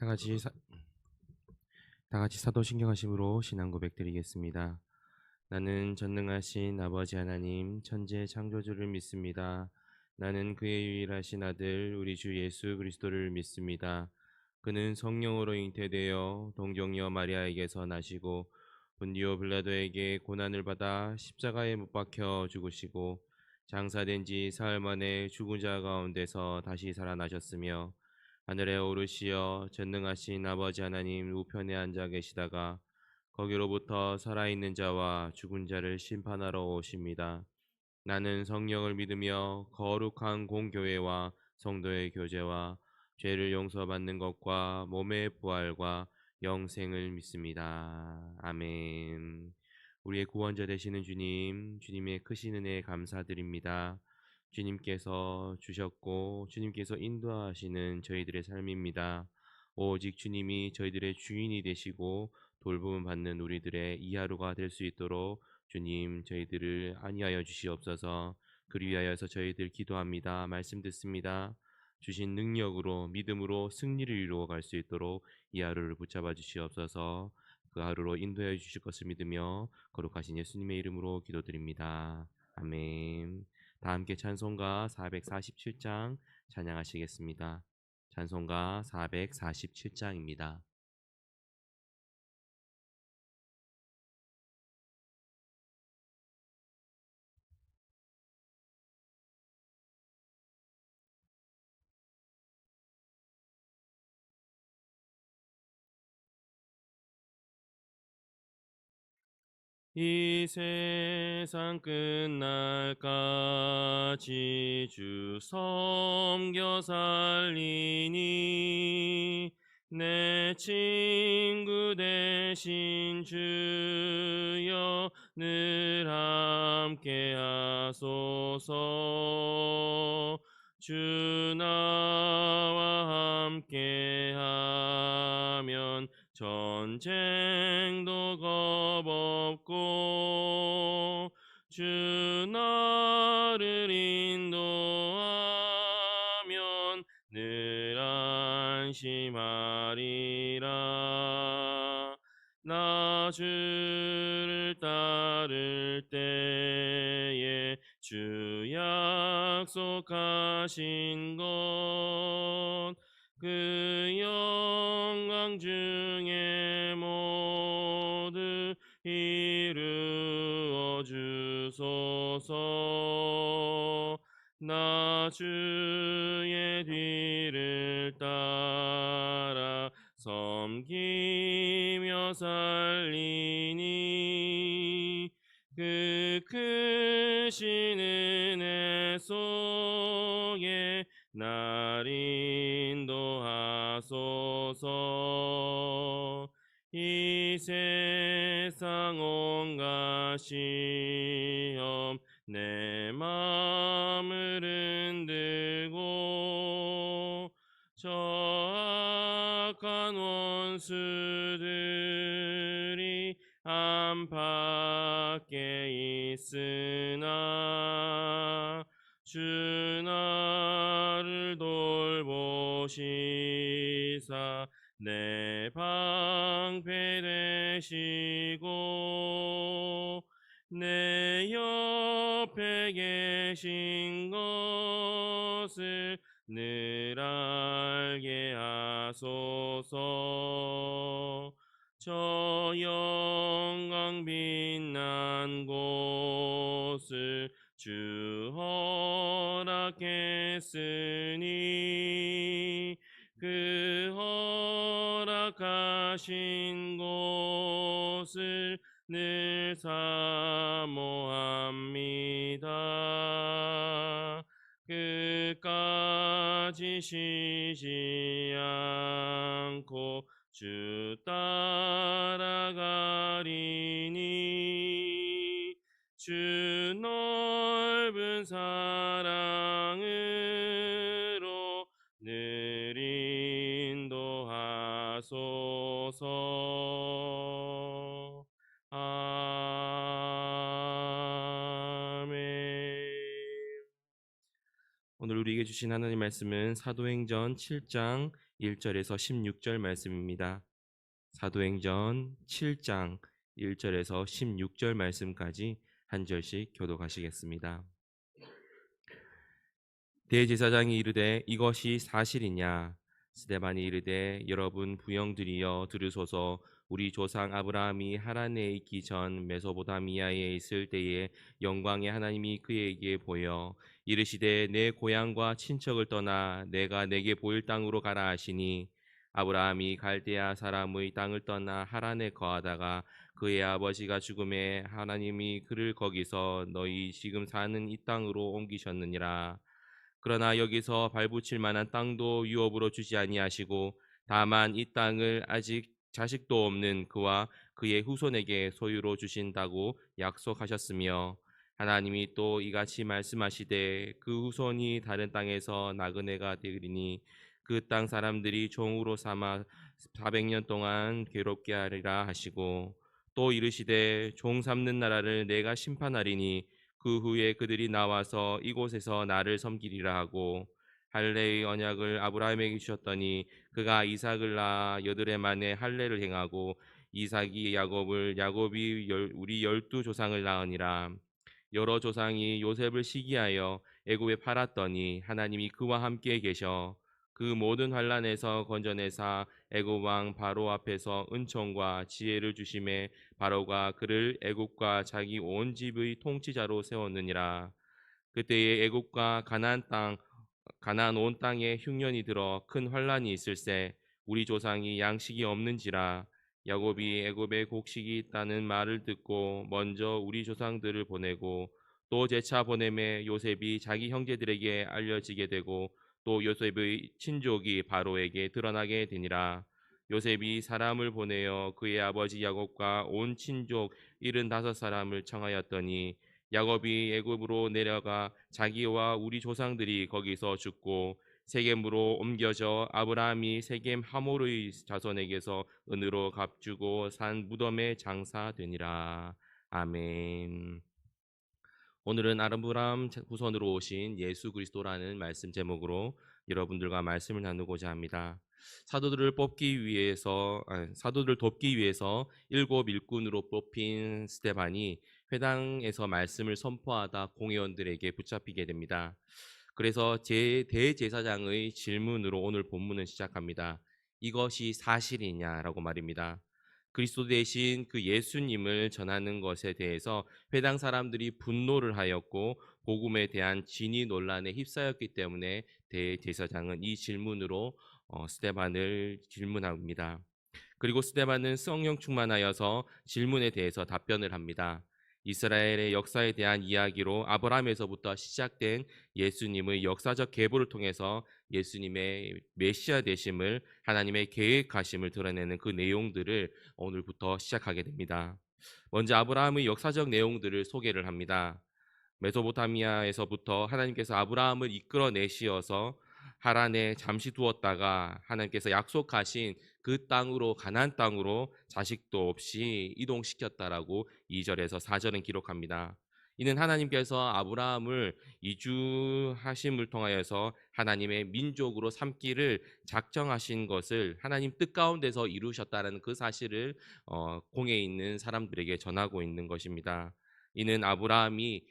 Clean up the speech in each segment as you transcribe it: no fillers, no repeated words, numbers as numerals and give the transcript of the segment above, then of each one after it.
다 같이 사도신경하심으로 신앙 고백 드리겠습니다. 나는 전능하신 아버지 하나님 천재 창조주를 믿습니다. 나는 그의 유일하신 아들 우리 주 예수 그리스도를 믿습니다. 그는 성령으로 잉태되어 동정녀 마리아에게서 나시고 본디오 빌라도에게 고난을 받아 십자가에 못 박혀 죽으시고 장사된 지 사흘 만에 죽은 자 가운데서 다시 살아나셨으며 하늘에 오르시어 전능하신 아버지 하나님 우편에 앉아 계시다가 거기로부터 살아있는 자와 죽은 자를 심판하러 오십니다. 나는 성령을 믿으며 거룩한 공교회와 성도의 교제와 죄를 용서받는 것과 몸의 부활과 영생을 믿습니다. 아멘. 우리의 구원자 되시는 주님, 주님의 크신 은혜에 감사드립니다. 주님께서 주셨고 주님께서 인도하시는 저희들의 삶입니다. 오직 주님이 저희들의 주인이 되시고 돌봄을 받는 우리들의 이 하루가 될 수 있도록 주님 저희들을 안위하여 주시옵소서. 그리 위하여서 저희들 기도합니다. 말씀 듣습니다. 주신 능력으로 믿음으로 승리를 이루어 갈 수 있도록 이 하루를 붙잡아 주시옵소서. 그 하루로 인도해 주실 것을 믿으며 거룩하신 예수님의 이름으로 기도드립니다. 아멘. 다 함께 찬송가 447장 찬양하시겠습니다. 찬송가 447장입니다. 이 세상 끝날까지 주 섬겨 살리니 내 친구 되신 주여 늘 함께 하소서. 주 나와 함께 하면 전쟁도 겁없고 주 나를 인도하면 늘 안심하리라. 나 주를 따를 때에 주 약속하신 것 그 영광 중에 모두 이루어 주소서. 나 주의 뒤를 따라 섬기며 살리니 그 크신 은혜 속에 날 인도하소서. 이 세상 온갖 시험 내 맘을 흔들고 저 악한 원수들이 안팎에 있으나 주 나를 돌보시사 내 방패 되시고 내 옆에 계신 것을 늘 알게 하소서. 저 영광 빛난 곳을 주 허락했으니 그 허락하신 곳을 늘 사모합니다. 끝까지 쉬지 않고 주 따라가리니 주 넓은 사랑으로 늘 인도하소서. 아멘. 오늘 우리에게 주신 하나님 말씀은 사도행전 7장 1절에서 16절 말씀입니다. 사도행전 7장 1절에서 16절 말씀까지 한 절씩 교독하시겠습니다. 대제사장이 이르되 이것이 사실이냐? 스데반이 이르되 여러분 부형들이여 들으소서. 우리 조상 아브라함이 하란에 있기 전 메소포타미아에 있을 때에 영광의 하나님이 그에게 보여 이르시되 내 고향과 친척을 떠나 내가 내게 보일 땅으로 가라 하시니 아브라함이 갈대아 사람의 땅을 떠나 하란에 거하다가 그의 아버지가 죽음에 하나님이 그를 거기서 너희 지금 사는 이 땅으로 옮기셨느니라. 그러나 여기서 발붙일 만한 땅도 유업으로 주지 아니하시고 다만 이 땅을 아직 자식도 없는 그와 그의 후손에게 소유로 주신다고 약속하셨으며 하나님이 또 이같이 말씀하시되 그 후손이 다른 땅에서 나그네가 되리니 그 땅 사람들이 종으로 삼아 400년 동안 괴롭게 하리라 하시고 또 이르시되 종 삼는 나라를 내가 심판하리니 그 후에 그들이 나와서 이곳에서 나를 섬기리라 하고 할례의 언약을 아브라함에게 주셨더니 그가 이삭을 낳아 8해 만에 할례를 행하고 이삭이 야곱을 야곱이 우리 12조상을 낳으니라. 여러 조상이 요셉을 시기하여 애굽에 팔았더니 하나님이 그와 함께 계셔 그 모든 환란에서 건져내사 애굽 왕 바로 앞에서 은총과 지혜를 주심에 바로가 그를 애굽과 자기 온 집의 통치자로 세웠느니라. 그때에 애굽과 가나안 온 땅에 흉년이 들어 큰 환란이 있을세 우리 조상이 양식이 없는지라. 야곱이 애굽에 곡식이 있다는 말을 듣고 먼저 우리 조상들을 보내고 또 재차 보내매 요셉이 자기 형제들에게 알려지게 되고 또 요셉의 친족이 바로에게 드러나게 되니라. 요셉이 사람을 보내어 그의 아버지 야곱과 온 친족 75사람을 청하였더니 야곱이 애굽으로 내려가 자기와 우리 조상들이 거기서 죽고 세겜으로 옮겨져 아브라함이 세겜 하몰의 자손에게서 은으로 값주고 산 무덤에 장사되니라. 아멘. 오늘은 아브라함 후손으로 오신 예수 그리스도라는 말씀 제목으로 여러분들과 말씀을 나누고자 합니다. 사도들을 돕기 위해서 일곱 일꾼으로 뽑힌 스데반이 회당에서 말씀을 선포하다 공회원들에게 붙잡히게 됩니다. 그래서 대제사장의 질문으로 오늘 본문은 시작합니다. 이것이 사실이냐라고 말입니다. 그리스도 대신 그 예수님을 전하는 것에 대해서 회당 사람들이 분노를 하였고 복음에 대한 진위 논란에 휩싸였기 때문에 대제사장은 이 질문으로 스데반을 질문합니다. 그리고 스데반은 성령 충만하여서 질문에 대해서 답변을 합니다. 이스라엘의 역사에 대한 이야기로 아브라함에서부터 시작된 예수님의 역사적 계보를 통해서 예수님의 메시아 되심을, 하나님의 계획하심을 드러내는 그 내용들을 오늘부터 시작하게 됩니다. 먼저 아브라함의 역사적 내용들을 소개를 합니다. 메소포타미아에서부터 하나님께서 아브라함을 이끌어내시어서 하란에 잠시 두었다가 하나님께서 약속하신 그 땅으로, 가나안 땅으로 자식도 없이 이동시켰다라고 2절에서 4절은 기록합니다. 이는 하나님께서 아브라함을 이주하심을 통하여서 하나님의 민족으로 삼기를 작정하신 것을 하나님 뜻 가운데서 이루셨다는 그 사실을 공에 있는 사람들에게 전하고 있는 것입니다. 이는 아브라함이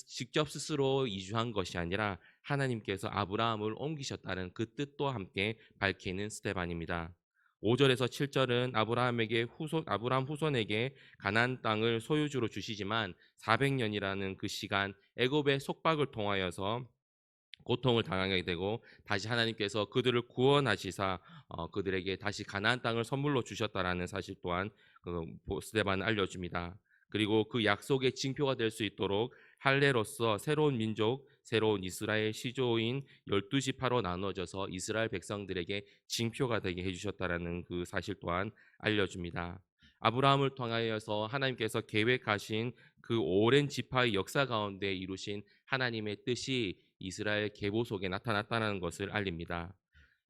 직접 스스로 이주한 것이 아니라 하나님께서 아브라함을 옮기셨다는 그 뜻도 함께 밝히는 스데반입니다. 5절에서 7절은 아브라함 후손에게 가나안 땅을 소유주로 주시지만 400년이라는 그 시간 애굽의 속박을 통하여서 고통을 당하게 되고 다시 하나님께서 그들을 구원하시사 그들에게 다시 가나안 땅을 선물로 주셨다라는 사실 또한 스데반은 알려줍니다. 그리고 그 약속의 징표가 될 수 있도록 할례로서 새로운 민족, 새로운 이스라엘 시조인 12지파로 나눠져서 이스라엘 백성들에게 징표가 되게 해주셨다라는 그 사실 또한 알려줍니다. 아브라함을 통하여서 하나님께서 계획하신 그 오랜 지파의 역사 가운데 이루신 하나님의 뜻이 이스라엘 계보 속에 나타났다는 것을 알립니다.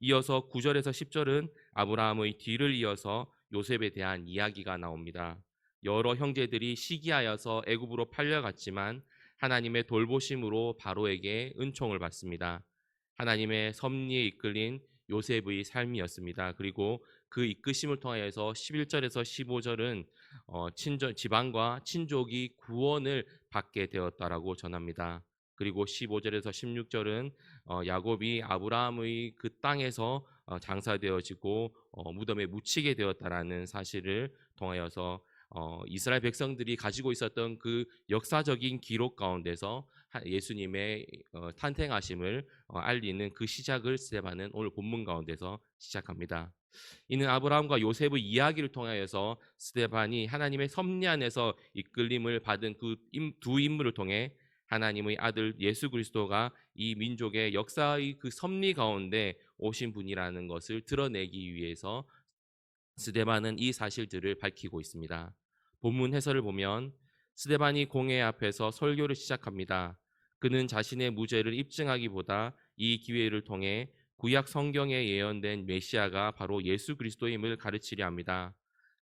이어서 9절에서 10절은 아브라함의 뒤를 이어서 요셉에 대한 이야기가 나옵니다. 여러 형제들이 시기하여서 애굽으로 팔려갔지만 하나님의 돌보심으로 바로에게 은총을 받습니다. 하나님의 섭리에 이끌린 요셉의 삶이었습니다. 그리고 그 이끄심을 통하여서 11절에서 15절은 지방과 친족이 구원을 받게 되었다라고 전합니다. 그리고 15절에서 16절은 야곱이 아브라함의 그 땅에서 장사되어지고 무덤에 묻히게 되었다라는 사실을 통하여서 이스라엘 백성들이 가지고 있었던 그 역사적인 기록 가운데서 예수님의 탄생하심을 알리는 그 시작을 스데반은 오늘 본문 가운데서 시작합니다. 이는 아브라함과 요셉의 이야기를 통하여서 스데반이 하나님의 섭리 안에서 이끌림을 받은 그 두 인물을 통해 하나님의 아들 예수 그리스도가 이 민족의 역사의 그 섭리 가운데 오신 분이라는 것을 드러내기 위해서 스데반은 이 사실들을 밝히고 있습니다. 본문 해설을 보면 스데반이 공회 앞에서 설교를 시작합니다. 그는 자신의 무죄를 입증하기보다 이 기회를 통해 구약 성경에 예언된 메시아가 바로 예수 그리스도임을 가르치려 합니다.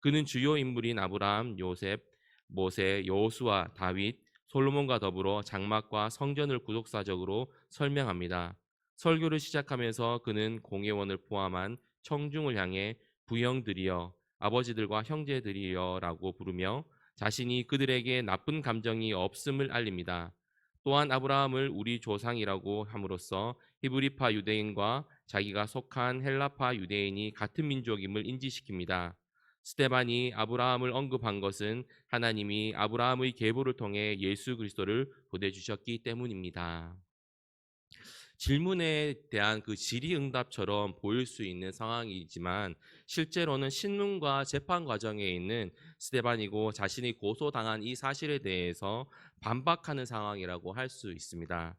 그는 주요 인물인 아브라함, 요셉, 모세, 여호수아, 다윗, 솔로몬과 더불어 장막과 성전을 구속사적으로 설명합니다. 설교를 시작하면서 그는 공회원을 포함한 청중을 향해 부형들이여 아버지들과 형제들이여라고 부르며 자신이 그들에게 나쁜 감정이 없음을 알립니다. 또한 아브라함을 우리 조상이라고 함으로써 히브리파 유대인과 자기가 속한 헬라파 유대인이 같은 민족임을 인지시킵니다. 스데반이 아브라함을 언급한 것은 하나님이 아브라함의 계보를 통해 예수 그리스도를 보내주셨기 때문입니다. 질문에 대한 그 질의응답처럼 보일 수 있는 상황이지만 실제로는 신문과 재판 과정에 있는 스데반이고 자신이 고소당한 이 사실에 대해서 반박하는 상황이라고 할 수 있습니다.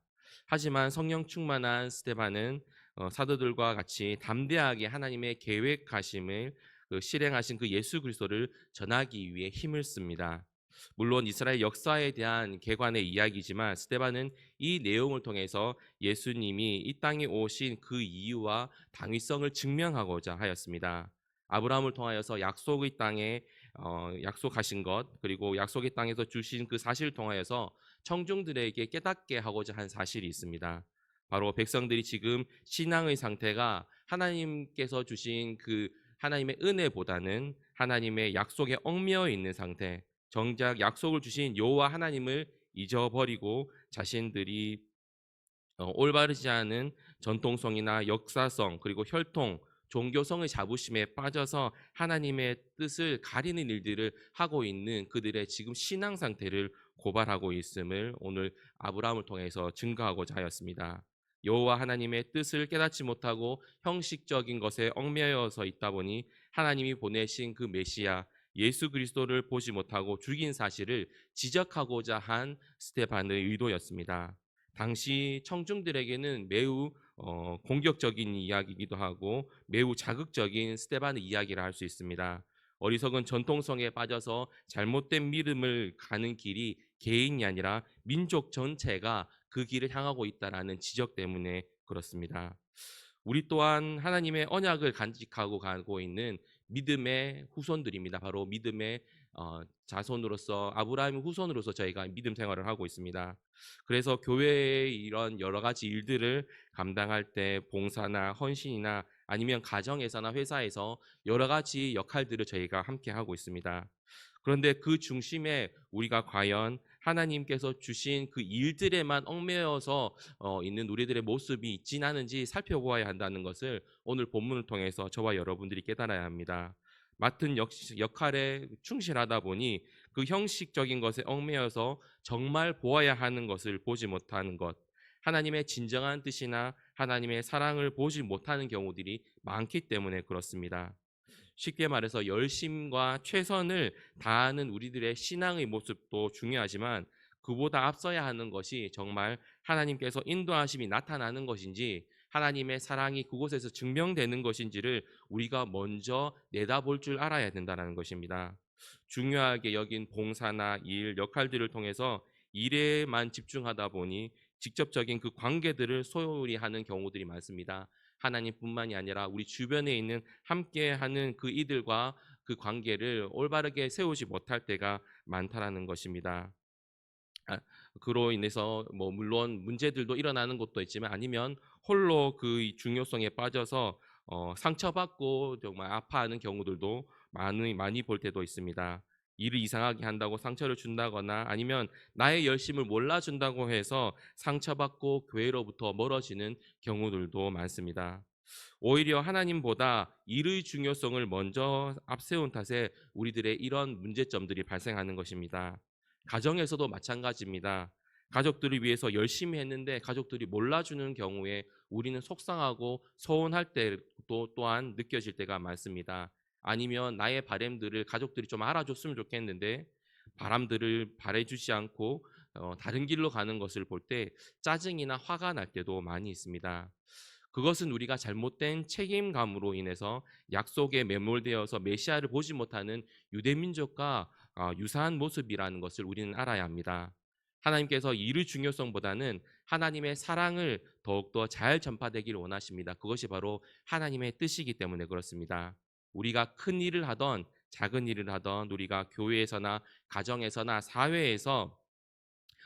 하지만 성령 충만한 스데반은 사도들과 같이 담대하게 하나님의 계획하심을 실행하신 그 예수 그리스도를 전하기 위해 힘을 씁니다. 물론 이스라엘 역사에 대한 개관의 이야기지만 스데반은 이 내용을 통해서 예수님이 이 땅에 오신 그 이유와 당위성을 증명하고자 하였습니다. 아브라함을 통하여서 약속의 땅에 약속하신 것, 그리고 약속의 땅에서 주신 그 사실을 통하여서 청중들에게 깨닫게 하고자 한 사실이 있습니다. 바로 백성들이 지금 신앙의 상태가 하나님께서 주신 그 하나님의 은혜보다는 하나님의 약속에 얽매여 있는 상태, 정작 약속을 주신 여호와 하나님을 잊어버리고 자신들이 올바르지 않은 전통성이나 역사성 그리고 혈통, 종교성의 자부심에 빠져서 하나님의 뜻을 가리는 일들을 하고 있는 그들의 지금 신앙 상태를 고발하고 있음을 오늘 아브라함을 통해서 증거하고자 하였습니다. 여호와 하나님의 뜻을 깨닫지 못하고 형식적인 것에 얽매여서 있다 보니 하나님이 보내신 그 메시아 예수 그리스도를 보지 못하고 죽인 사실을 지적하고자 한 스테반의 의도였습니다. 당시 청중들에게는 매우 공격적인 이야기이기도 하고 매우 자극적인 스테반의 이야기를 할 수 있습니다. 어리석은 전통성에 빠져서 잘못된 믿음을 가는 길이 개인이 아니라 민족 전체가 그 길을 향하고 있다라는 지적 때문에 그렇습니다. 우리 또한 하나님의 언약을 간직하고 가고 있는 믿음의 후손들입니다. 바로 믿음의 자손으로서 아브라함의 후손으로서 저희가 믿음 생활을 하고 있습니다. 그래서 교회의 이런 여러 가지 일들을 감당할 때 봉사나 헌신이나 아니면 가정에서나 회사에서 여러 가지 역할들을 저희가 함께 하고 있습니다. 그런데 그 중심에 우리가 과연 하나님께서 주신 그 일들에만 얽매여서 있는 우리들의 모습이 있진 않은지 살펴보아야 한다는 것을 오늘 본문을 통해서 저와 여러분들이 깨달아야 합니다. 맡은 역할에 충실하다 보니 그 형식적인 것에 얽매여서 정말 보아야 하는 것을 보지 못하는 것, 하나님의 진정한 뜻이나 하나님의 사랑을 보지 못하는 경우들이 많기 때문에 그렇습니다. 쉽게 말해서 열심과 최선을 다하는 우리들의 신앙의 모습도 중요하지만 그보다 앞서야 하는 것이 정말 하나님께서 인도하심이 나타나는 것인지 하나님의 사랑이 그곳에서 증명되는 것인지를 우리가 먼저 내다볼 줄 알아야 된다는 것입니다. 중요하게 여긴 봉사나 일, 역할들을 통해서 일에만 집중하다 보니 직접적인 그 관계들을 소홀히 하는 경우들이 많습니다. 하나님뿐만이 아니라 우리 주변에 있는 함께하는 그 이들과 그 관계를 올바르게 세우지 못할 때가 많다라는 것입니다. 아, 그로 인해서 뭐 물론 문제들도 일어나는 것도 있지만 아니면 홀로 그 중요성에 빠져서 상처받고 정말 아파하는 경우들도 많이 볼 때도 있습니다. 일을 이상하게 한다고 상처를 준다거나 아니면 나의 열심을 몰라준다고 해서 상처받고 교회로부터 멀어지는 경우들도 많습니다. 오히려 하나님보다 일의 중요성을 먼저 앞세운 탓에 우리들의 이런 문제점들이 발생하는 것입니다. 가정에서도 마찬가지입니다. 가족들을 위해서 열심히 했는데 가족들이 몰라주는 경우에 우리는 속상하고 서운할 때도 또한 느껴질 때가 많습니다. 아니면 나의 바람들을 가족들이 좀 알아줬으면 좋겠는데 바람들을 바래주지 않고 다른 길로 가는 것을 볼 때 짜증이나 화가 날 때도 많이 있습니다. 그것은 우리가 잘못된 책임감으로 인해서 약속에 매몰되어서 메시아를 보지 못하는 유대민족과 유사한 모습이라는 것을 우리는 알아야 합니다. 하나님께서 일의 중요성보다는 하나님의 사랑을 더욱더 잘 전파되기를 원하십니다. 그것이 바로 하나님의 뜻이기 때문에 그렇습니다. 우리가 큰 일을 하던 작은 일을 하던 우리가 교회에서나 가정에서나 사회에서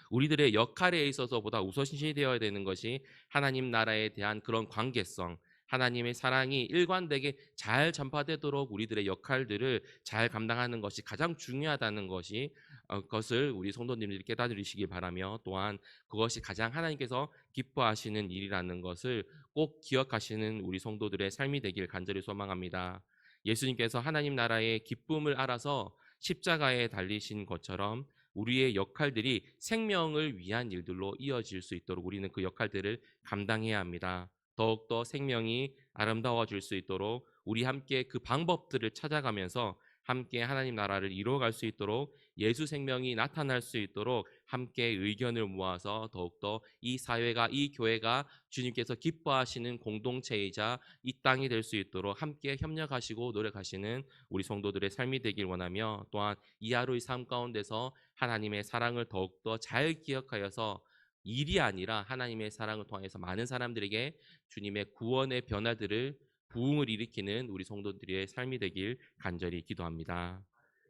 우리들의 역할에 있어서보다 우선시 되어야 되는 것이 하나님 나라에 대한 그런 관계성, 하나님의 사랑이 일관되게 잘 전파되도록 우리들의 역할들을 잘 감당하는 것이 가장 중요하다는 것을 우리 성도님들이 깨달으시길 바라며 또한 그것이 가장 하나님께서 기뻐하시는 일이라는 것을 꼭 기억하시는 우리 성도들의 삶이 되길 간절히 소망합니다. 예수님께서 하나님 나라의 기쁨을 알아서 십자가에 달리신 것처럼 우리의 역할들이 생명을 위한 일들로 이어질 수 있도록 우리는 그 역할들을 감당해야 합니다. 더욱더 생명이 아름다워질 수 있도록 우리 함께 그 방법들을 찾아가면서 함께 하나님 나라를 이루어갈 수 있도록 예수 생명이 나타날 수 있도록 함께 의견을 모아서 더욱더 이 사회가 이 교회가 주님께서 기뻐하시는 공동체이자 이 땅이 될 수 있도록 함께 협력하시고 노력하시는 우리 성도들의 삶이 되길 원하며 또한 이 하루의 삶 가운데서 하나님의 사랑을 더욱더 잘 기억하여서 일이 아니라 하나님의 사랑을 통해서 많은 사람들에게 주님의 구원의 변화들을 부흥을 일으키는 우리 성도들의 삶이 되길 간절히 기도합니다.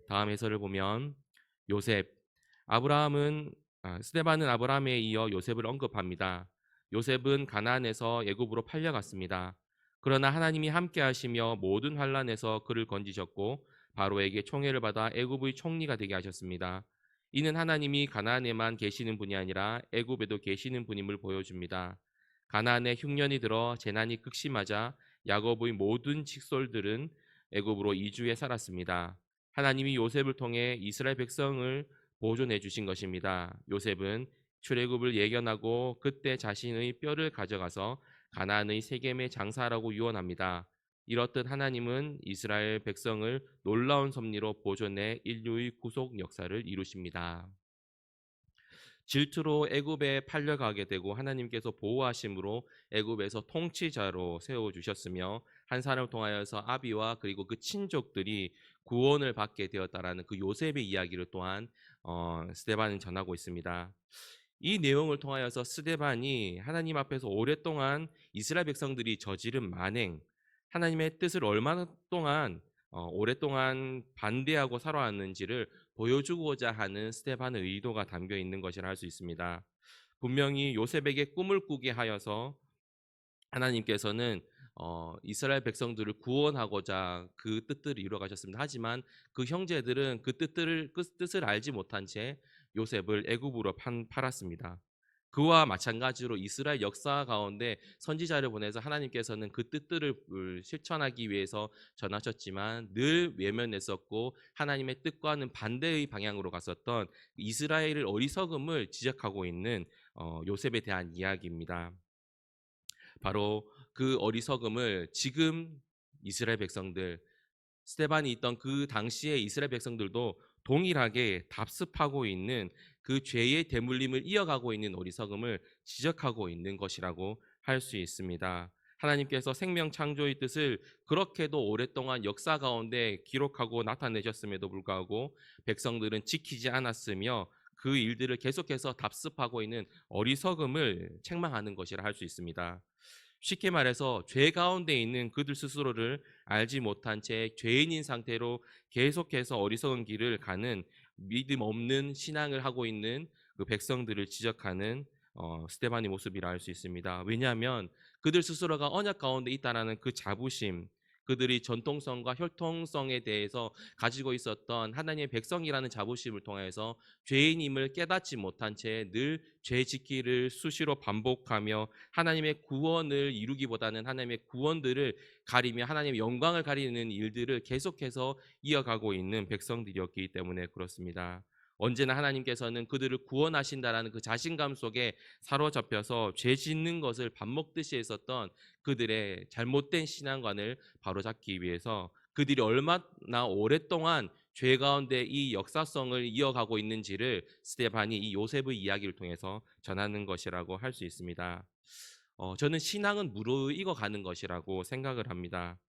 다음 해설을 보면 요셉, 스데반은 아브라함에 이어 요셉을 언급합니다. 요셉은 가나안에서 애굽으로 팔려갔습니다. 그러나 하나님이 함께 하시며 모든 환란에서 그를 건지셨고 바로에게 총애를 받아 애굽의 총리가 되게 하셨습니다. 이는 하나님이 가나안에만 계시는 분이 아니라 애굽에도 계시는 분임을 보여줍니다. 가나안에 흉년이 들어 재난이 극심하자 야곱의 모든 직솔들은 애굽으로 이주해 살았습니다. 하나님이 요셉을 통해 이스라엘 백성을 보존해 주신 것입니다. 요셉은 출애굽을 예견하고 그때 자신의 뼈를 가져가서 가나안의 세겜에 장사하라고 유언합니다. 이렇듯 하나님은 이스라엘 백성을 놀라운 섭리로 보존해 인류의 구속 역사를 이루십니다. 질투로 애굽에 팔려가게 되고 하나님께서 보호하심으로 애굽에서 통치자로 세워 주셨으며 한 사람을 통하여서 아비와 그리고 그 친족들이 구원을 받게 되었다라는 그 요셉의 이야기를 또한 스데반은 전하고 있습니다. 이 내용을 통하여서 스데반이 하나님 앞에서 오랫동안 이스라엘 백성들이 저지른 만행, 하나님의 뜻을 얼마나 동안 오랫동안 반대하고 살아왔는지를 보여주고자 하는 스데반의 의도가 담겨 있는 것이라 할 수 있습니다. 분명히 요셉에게 꿈을 꾸게 하여서 하나님께서는 이스라엘 백성들을 구원하고자 그 뜻들을 이루어 가셨습니다. 하지만 그 형제들은 그 뜻을 알지 못한 채 요셉을 애굽으로 팔았습니다. 그와 마찬가지로 이스라엘 역사 가운데 선지자를 보내서 하나님께서는 그 뜻들을 실천하기 위해서 전하셨지만 늘 외면했었고 하나님의 뜻과는 반대의 방향으로 갔었던 이스라엘의 어리석음을 지적하고 있는 요셉에 대한 이야기입니다. 바로 그 어리석음을 지금 이스라엘 백성들, 스데반이 있던 그 당시의 이스라엘 백성들도 동일하게 답습하고 있는 그 죄의 대물림을 이어가고 있는 어리석음을 지적하고 있는 것이라고 할 수 있습니다. 하나님께서 생명 창조의 뜻을 그렇게도 오랫동안 역사 가운데 기록하고 나타내셨음에도 불구하고 백성들은 지키지 않았으며 그 일들을 계속해서 답습하고 있는 어리석음을 책망하는 것이라 할 수 있습니다. 쉽게 말해서 죄 가운데 있는 그들 스스로를 알지 못한 채 죄인인 상태로 계속해서 어리석은 길을 가는 믿음 없는 신앙을 하고 있는 그 백성들을 지적하는 스데반의 모습이라 할 수 있습니다. 왜냐하면 그들 스스로가 언약 가운데 있다라는 그 자부심, 그들이 전통성과 혈통성에 대해서 가지고 있었던 하나님의 백성이라는 자부심을 통해서 죄인임을 깨닫지 못한 채 늘 죄 짓기를 수시로 반복하며 하나님의 구원을 이루기보다는 하나님의 구원들을 가리며 하나님의 영광을 가리는 일들을 계속해서 이어가고 있는 백성들이었기 때문에 그렇습니다. 언제나 하나님께서는 그들을 구원하신다라는 그 자신감 속에 사로잡혀서 죄 짓는 것을 밥 먹듯이 했었던 그들의 잘못된 신앙관을 바로잡기 위해서 그들이 얼마나 오랫동안 죄 가운데 이 역사성을 이어가고 있는지를 스데반이 이 요셉의 이야기를 통해서 전하는 것이라고 할 수 있습니다. 저는 신앙은 무르익어 가는 것이라고 생각을 합니다.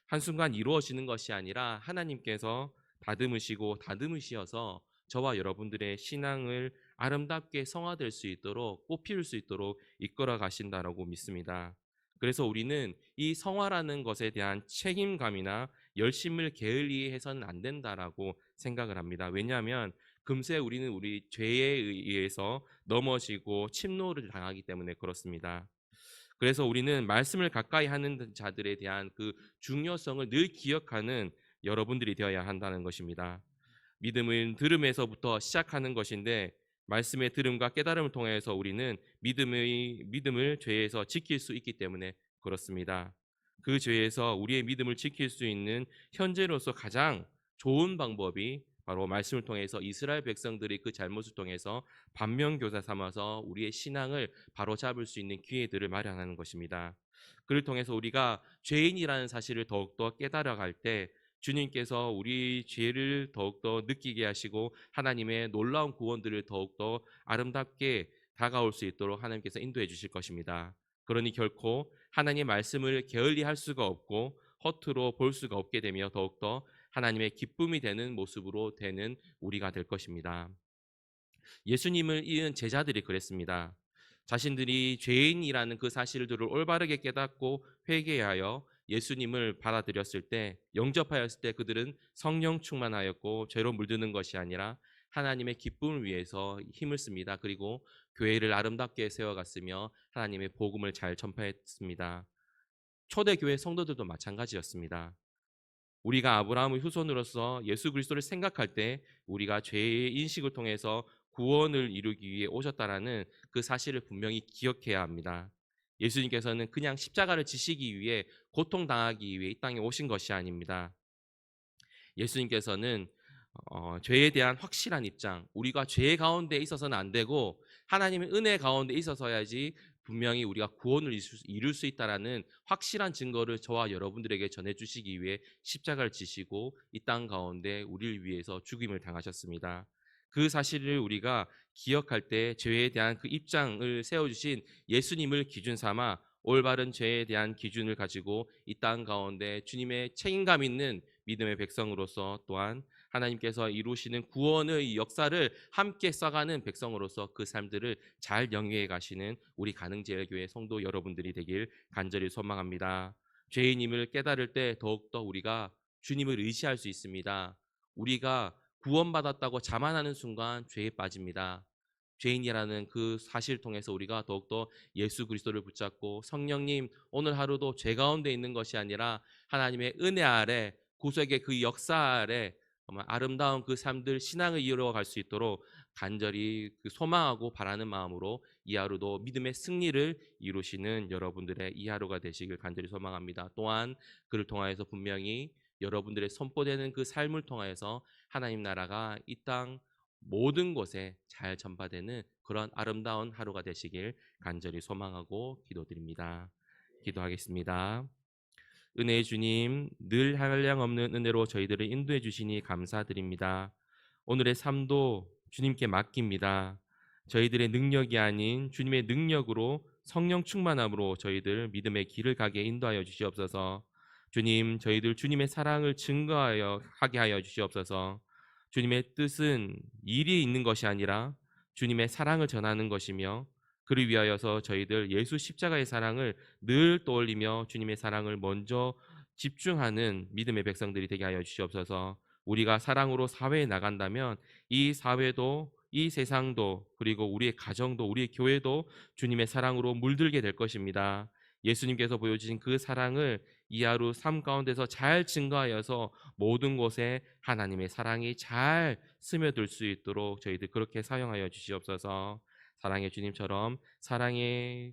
한순간 이루어지는 것이 아니라 하나님께서 다듬으시고 다듬으시어서 저와 여러분들의 신앙을 아름답게 성화될 수 있도록 꽃피울 수 있도록 이끌어 가신다라고 믿습니다. 그래서 우리는 이 성화라는 것에 대한 책임감이나 열심을 게을리 해서는 안 된다라고 생각을 합니다. 왜냐하면 금세 우리는 우리 죄에 의해서 넘어지고 침노를 당하기 때문에 그렇습니다. 그래서 우리는 말씀을 가까이 하는 자들에 대한 그 중요성을 늘 기억하는 여러분들이 되어야 한다는 것입니다. 믿음은 들음에서부터 시작하는 것인데 말씀의 들음과 깨달음을 통해서 우리는 믿음을 죄에서 지킬 수 있기 때문에 그렇습니다. 그 죄에서 우리의 믿음을 지킬 수 있는 현재로서 가장 좋은 방법이 바로 말씀을 통해서 이스라엘 백성들이 그 잘못을 통해서 반면교사 삼아서 우리의 신앙을 바로잡을 수 있는 기회들을 마련하는 것입니다. 그를 통해서 우리가 죄인이라는 사실을 더욱더 깨달아갈 때 주님께서 우리 죄를 더욱더 느끼게 하시고 하나님의 놀라운 구원들을 더욱더 아름답게 다가올 수 있도록 하나님께서 인도해 주실 것입니다. 그러니 결코 하나님의 말씀을 게을리 할 수가 없고 허투루 볼 수가 없게 되며 더욱더 하나님의 기쁨이 되는 모습으로 되는 우리가 될 것입니다. 예수님을 이은 제자들이 그랬습니다. 자신들이 죄인이라는 그 사실들을 올바르게 깨닫고 회개하여 예수님을 받아들였을 때, 영접하였을 때 그들은 성령 충만하였고 죄로 물드는 것이 아니라 하나님의 기쁨을 위해서 힘을 씁니다. 그리고 교회를 아름답게 세워갔으며 하나님의 복음을 잘 전파했습니다. 초대교회 성도들도 마찬가지였습니다. 우리가 아브라함의 후손으로서 예수 그리스도를 생각할 때 우리가 죄의 인식을 통해서 구원을 이루기 위해 오셨다라는 그 사실을 분명히 기억해야 합니다. 예수님께서는 그냥 십자가를 지시기 위해 고통당하기 위해 이 땅에 오신 것이 아닙니다. 예수님께서는 죄에 대한 확실한 입장, 우리가 죄 가운데 있어서는 안 되고 하나님의 은혜 가운데 있어서야지 분명히 우리가 구원을 이룰 수 있다라는 확실한 증거를 저와 여러분들에게 전해주시기 위해 십자가를 지시고 이 땅 가운데 우리를 위해서 죽임을 당하셨습니다. 그 사실을 우리가 기억할 때 죄에 대한 그 입장을 세워주신 예수님을 기준 삼아 올바른 죄에 대한 기준을 가지고 이 땅 가운데 주님의 책임감 있는 믿음의 백성으로서 또한 하나님께서 이루시는 구원의 역사를 함께 써가는 백성으로서 그 삶들을 잘 영위해 가시는 우리 가능제일교회 성도 여러분들이 되길 간절히 소망합니다. 죄인임을 깨달을 때 더욱더 우리가 주님을 의지할 수 있습니다. 우리가 구원받았다고 자만하는 순간 죄에 빠집니다. 죄인이라는 그 사실을 통해서 우리가 더욱더 예수 그리스도를 붙잡고 성령님 오늘 하루도 죄 가운데 있는 것이 아니라 하나님의 은혜 아래 구속의 그 역사 아래 정말 아름다운 그 삶들 신앙을 이루어갈 수 있도록 간절히 그 소망하고 바라는 마음으로 이 하루도 믿음의 승리를 이루시는 여러분들의 이 하루가 되시길 간절히 소망합니다. 또한 그를 통하여서 분명히 여러분들의 선포되는 그 삶을 통하여서 하나님 나라가 이 땅 모든 곳에 잘 전파되는 그런 아름다운 하루가 되시길 간절히 소망하고 기도드립니다. 기도하겠습니다. 은혜의 주님, 늘 한량없는 은혜로 저희들을 인도해 주시니 감사드립니다. 오늘의 삶도 주님께 맡깁니다. 저희들의 능력이 아닌 주님의 능력으로 성령 충만함으로 저희들 믿음의 길을 가게 인도하여 주시옵소서. 주님, 저희들 주님의 사랑을 증거하여 하게 하여 주시옵소서. 주님의 뜻은 일이 있는 것이 아니라 주님의 사랑을 전하는 것이며 그를 위하여서 저희들 예수 십자가의 사랑을 늘 떠올리며 주님의 사랑을 먼저 집중하는 믿음의 백성들이 되게 하여 주시옵소서. 우리가 사랑으로 사회에 나간다면 이 사회도 이 세상도 그리고 우리의 가정도 우리의 교회도 주님의 사랑으로 물들게 될 것입니다. 예수님께서 보여주신 그 사랑을 이 하루 삶 가운데서 잘 증거하여서 모든 곳에 하나님의 사랑이 잘 스며들 수 있도록 저희들 그렇게 사용하여 주시옵소서. 사랑의 주님처럼 사랑의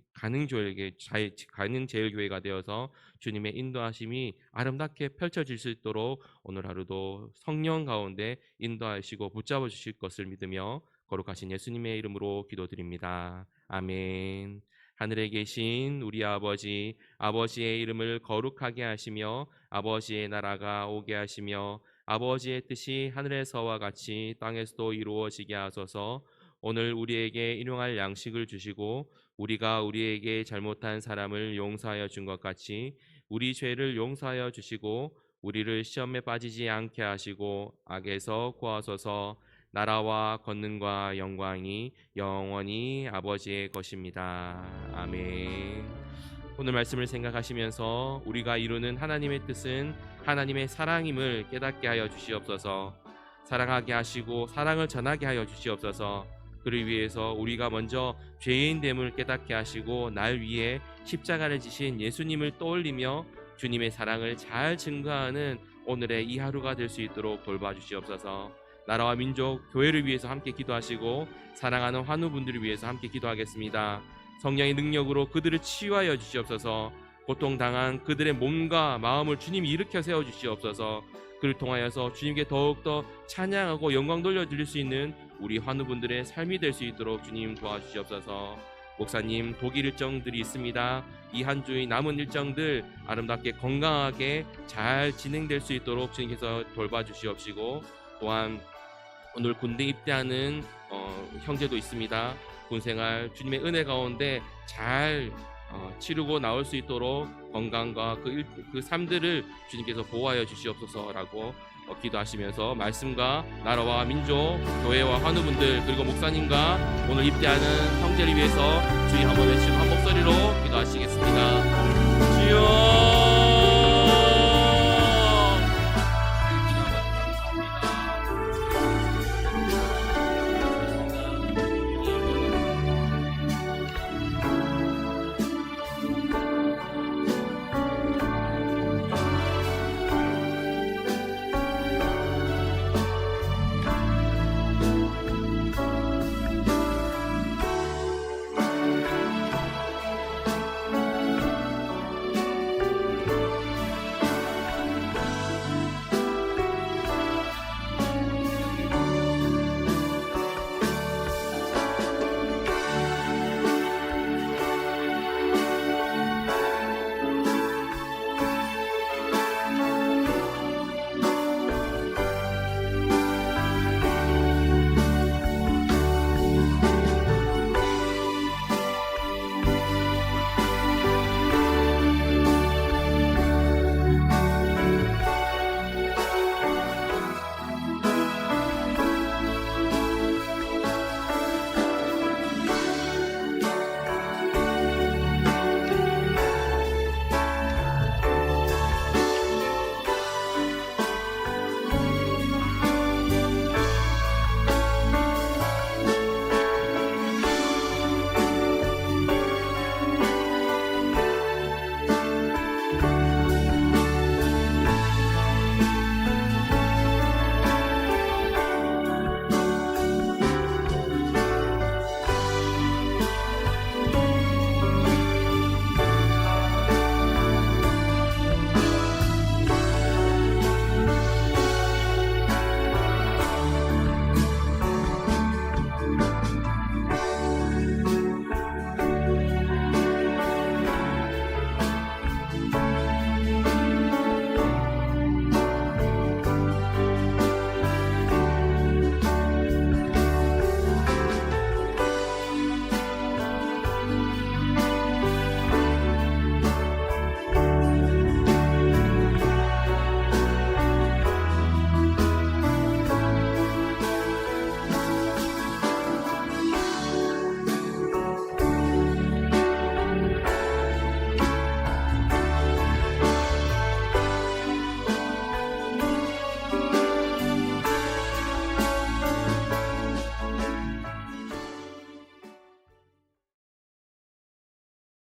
가능제일교회가 되어서 주님의 인도하심이 아름답게 펼쳐질 수 있도록 오늘 하루도 성령 가운데 인도하시고 붙잡아 주실 것을 믿으며 거룩하신 예수님의 이름으로 기도드립니다. 아멘. 하늘에 계신 우리 아버지, 아버지의 이름을 거룩하게 하시며 아버지의 나라가 오게 하시며 아버지의 뜻이 하늘에서와 같이 땅에서도 이루어지게 하소서. 오늘 우리에게 일용할 양식을 주시고 우리가 우리에게 잘못한 사람을 용서하여 준 것 같이 우리 죄를 용서하여 주시고 우리를 시험에 빠지지 않게 하시고 악에서 구하소서. 나라와 권능과 영광이 영원히 아버지의 것입니다. 아멘. 오늘 말씀을 생각하시면서 우리가 이루는 하나님의 뜻은 하나님의 사랑임을 깨닫게 하여 주시옵소서. 사랑하게 하시고 사랑을 전하게 하여 주시옵소서. 그를 위해서 우리가 먼저 죄인됨을 깨닫게 하시고 날 위해 십자가를 지신 예수님을 떠올리며 주님의 사랑을 잘 증거하는 오늘의 이 하루가 될 수 있도록 돌봐주시옵소서. 나라와 민족, 교회를 위해서 함께 기도하시고 사랑하는 환우분들을 위해서 함께 기도하겠습니다. 성령의 능력으로 그들을 치유하여 주시옵소서. 고통당한 그들의 몸과 마음을 주님이 일으켜 세워주시옵소서. 그를 통하여서 주님께 더욱더 찬양하고 영광 돌려드릴 수 있는 우리 환우분들의 삶이 될 수 있도록 주님 도와주시옵소서. 목사님 독일 일정들이 있습니다. 이 한 주의 남은 일정들 아름답게 건강하게 잘 진행될 수 있도록 주님께서 돌봐주시옵시고 또한 오늘 군대 입대하는 형제도 있습니다. 군생활 주님의 은혜 가운데 잘 치르고 나올 수 있도록 건강과 그 삶들을 주님께서 보호하여 주시옵소서라고 기도하시면서 말씀과 나라와 민족, 교회와 환우분들 그리고 목사님과 오늘 입대하는 형제를 위해서 주님 한번 외치고 한 목소리로 기도하시겠습니다. 주여